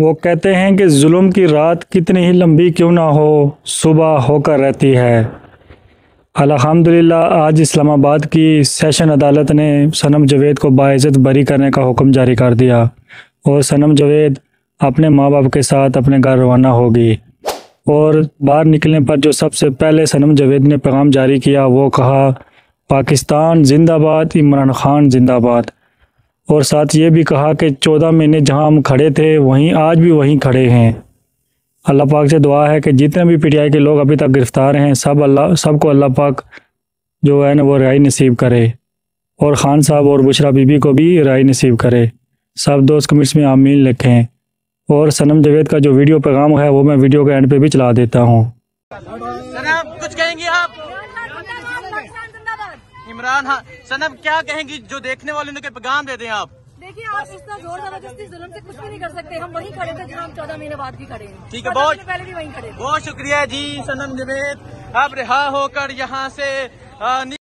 وہ کہتے ہیں کہ ظلم کی رات کتنی ہی لمبی کیوں نہ ہو، صبح ہو کر رہتی ہے۔ الحمدللہ آج اسلام آباد کی سیشن عدالت نے صنم جاوید کو باعزت بری کرنے کا حکم جاری کر دیا اور صنم جاوید اپنے ماں باپ کے ساتھ اپنے گھر روانہ ہوگی۔ اور باہر نکلنے پر جو سب سے پہلے صنم جاوید نے پیغام جاری کیا وہ کہا، پاکستان زندہ باد، عمران خان زندہ باد۔ اور ساتھ یہ بھی کہا کہ 14 مہینے جہاں ہم کھڑے تھے وہیں آج بھی وہیں کھڑے ہیں۔ اللہ پاک سے دعا ہے کہ جتنے بھی پی ٹی آئی کے لوگ ابھی تک گرفتار ہیں سب کو اللہ پاک جو ہے نا وہ رہائی نصیب کرے، اور خان صاحب اور بشرا بی بی کو بھی رہائی نصیب کرے۔ سب دوست کمنٹس میں آمین لکھیں، اور صنم جاوید کا جو ویڈیو پیغام ہے وہ میں ویڈیو کے اینڈ پہ بھی چلا دیتا ہوں۔ کچھ کہیں گے آپ؟ عمران خان صنم کیا کہیں گی جو دیکھنے والوں کے پیغام دے دیں آپ؟ دیکھیے آپ اتنا زور زبردستی ظلم سے کچھ بھی نہیں کر سکتے، ہم وہیں کھڑے تھے جہاں ہم 14 مہینے بعد بھی کھڑے ہیں۔ ٹھیک ہے، پہلے بھی وہیں کھڑے تھے۔ بہت شکریہ جی صنم جاوید، اب رہا ہو کر یہاں سے